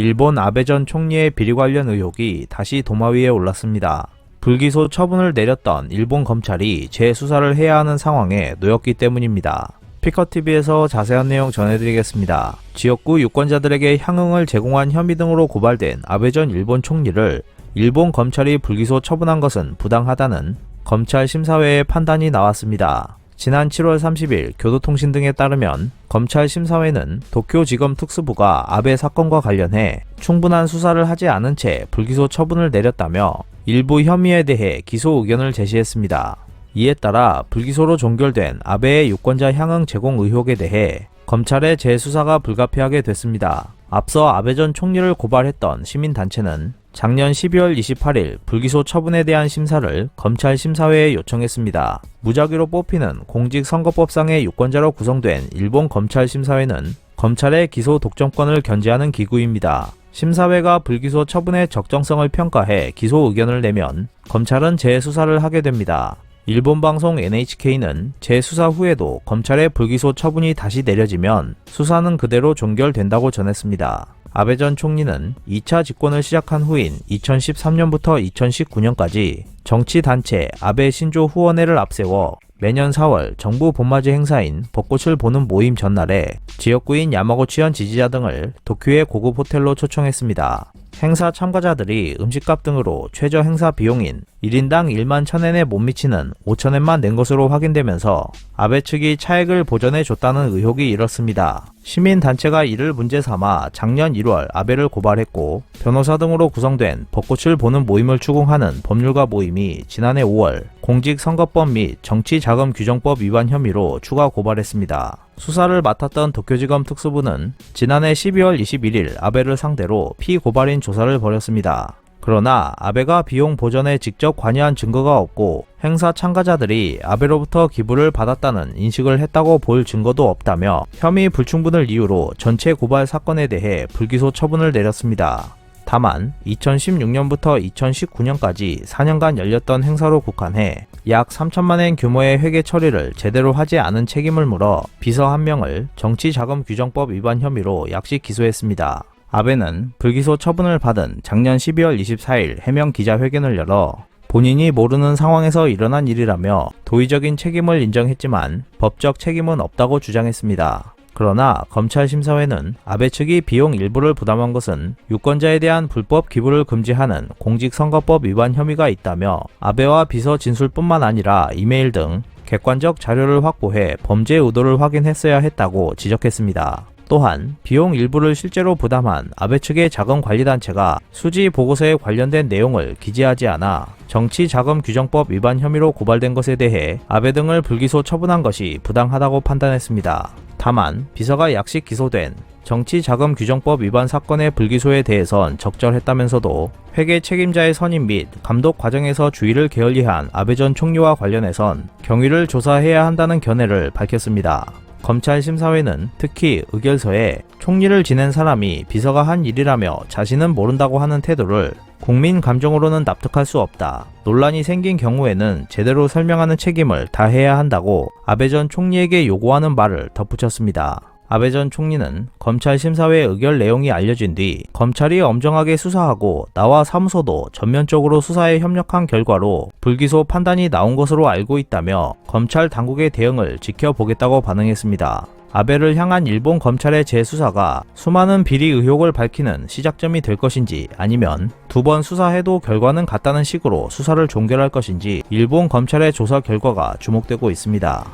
일본 아베 전 총리의 비리 관련 의혹이 다시 도마 위에 올랐습니다. 불기소 처분을 내렸던 일본 검찰이 재수사를 해야 하는 상황에 놓였기 때문입니다. 피커TV에서 자세한 내용 전해드리겠습니다. 지역구 유권자들에게 향응을 제공한 혐의 등으로 고발된 아베 전 일본 총리를 일본 검찰이 불기소 처분한 것은 부당하다는 검찰 심사회의 판단이 나왔습니다. 지난 7월 30일 교도통신 등에 따르면 검찰 심사회는 도쿄지검 특수부가 아베 사건과 관련해 충분한 수사를 하지 않은 채 불기소 처분을 내렸다며 일부 혐의에 대해 기소 의견을 제시했습니다. 이에 따라 불기소로 종결된 아베의 유권자 향응 제공 의혹에 대해 검찰의 재수사가 불가피하게 됐습니다. 앞서 아베 전 총리를 고발했던 시민단체는 작년 12월 28일 불기소 처분에 대한 심사를 검찰 심사회에 요청했습니다. 무작위로 뽑히는 공직선거법상의 유권자로 구성된 일본 검찰 심사회는 검찰의 기소 독점권을 견제하는 기구입니다. 심사회가 불기소 처분의 적정성을 평가해 기소 의견을 내면 검찰은 재수사를 하게 됩니다. 일본 방송 NHK는 재수사 후에도 검찰의 불기소 처분이 다시 내려지면 수사는 그대로 종결된다고 전했습니다. 아베 전 총리는 2차 집권을 시작한 후인 2013년부터 2019년까지 정치단체 아베 신조 후원회를 앞세워 매년 4월 정부 봄맞이 행사인 벚꽃을 보는 모임 전날에 지역구인 야마구치현 지지자 등을 도쿄의 고급 호텔로 초청했습니다. 행사 참가자들이 음식값 등으로 최저 행사 비용인 1인당 1만 1,000엔에 못 미치는 5,000엔만 낸 것으로 확인되면서 아베 측이 차액을 보전해 줬다는 의혹이 일었습니다. 시민단체가 이를 문제 삼아 작년 1월 아베를 고발했고 변호사 등으로 구성된 벚꽃을 보는 모임을 추궁하는 법률가 모임이 지난해 5월 공직선거법 및 정치자금규정법 위반 혐의로 추가 고발했습니다. 수사를 맡았던 도쿄지검 특수부는 지난해 12월 21일 아베를 상대로 피고발인 조사를 벌였습니다. 그러나 아베가 비용 보전에 직접 관여한 증거가 없고 행사 참가자들이 아베로부터 기부를 받았다는 인식을 했다고 볼 증거도 없다며 혐의 불충분을 이유로 전체 고발 사건에 대해 불기소 처분을 내렸습니다. 다만 2016년부터 2019년까지 4년간 열렸던 행사로 국한해 약 3천만엔 규모의 회계 처리를 제대로 하지 않은 책임을 물어 비서 1명을 정치자금규정법 위반 혐의로 약식 기소했습니다. 아베는 불기소 처분을 받은 작년 12월 24일 해명 기자회견을 열어 본인이 모르는 상황에서 일어난 일이라며 도의적인 책임을 인정했지만 법적 책임은 없다고 주장했습니다. 그러나 검찰 심사회는 아베 측이 비용 일부를 부담한 것은 유권자에 대한 불법 기부를 금지하는 공직선거법 위반 혐의가 있다며 아베와 비서 진술뿐만 아니라 이메일 등 객관적 자료를 확보해 범죄 의도를 확인했어야 했다고 지적했습니다. 또한 비용 일부를 실제로 부담한 아베 측의 자금관리단체가 수지 보고서에 관련된 내용을 기재하지 않아 정치자금규정법 위반 혐의로 고발된 것에 대해 아베 등을 불기소 처분한 것이 부당하다고 판단했습니다. 다만 비서가 약식 기소된 정치자금규정법 위반 사건의 불기소에 대해선 적절했다면서도 회계 책임자의 선임 및 감독 과정에서 주의를 게을리한 아베 전 총리와 관련해선 경위를 조사해야 한다는 견해를 밝혔습니다. 검찰 심사회는 특히 의결서에 총리를 지낸 사람이 비서가 한 일이라며 자신은 모른다고 하는 태도를 국민 감정으로는 납득할 수 없다. 논란이 생긴 경우에는 제대로 설명하는 책임을 다해야 한다고 아베 전 총리에게 요구하는 말을 덧붙였습니다. 아베 전 총리는 검찰 심사회 의결 내용이 알려진 뒤 검찰이 엄정하게 수사하고 나와 사무소도 전면적으로 수사에 협력한 결과로 불기소 판단이 나온 것으로 알고 있다며 검찰 당국의 대응을 지켜보겠다고 반응했습니다. 아베를 향한 일본 검찰의 재수사가 수많은 비리 의혹을 밝히는 시작점이 될 것인지 아니면 두 번 수사해도 결과는 같다는 식으로 수사를 종결할 것인지 일본 검찰의 조사 결과가 주목되고 있습니다.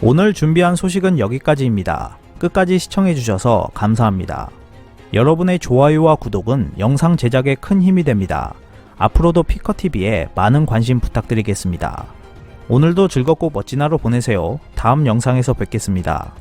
오늘 준비한 소식은 여기까지입니다. 끝까지 시청해주셔서 감사합니다. 여러분의 좋아요와 구독은 영상 제작에 큰 힘이 됩니다. 앞으로도 피커TV에 많은 관심 부탁드리겠습니다. 오늘도 즐겁고 멋진 하루 보내세요. 다음 영상에서 뵙겠습니다.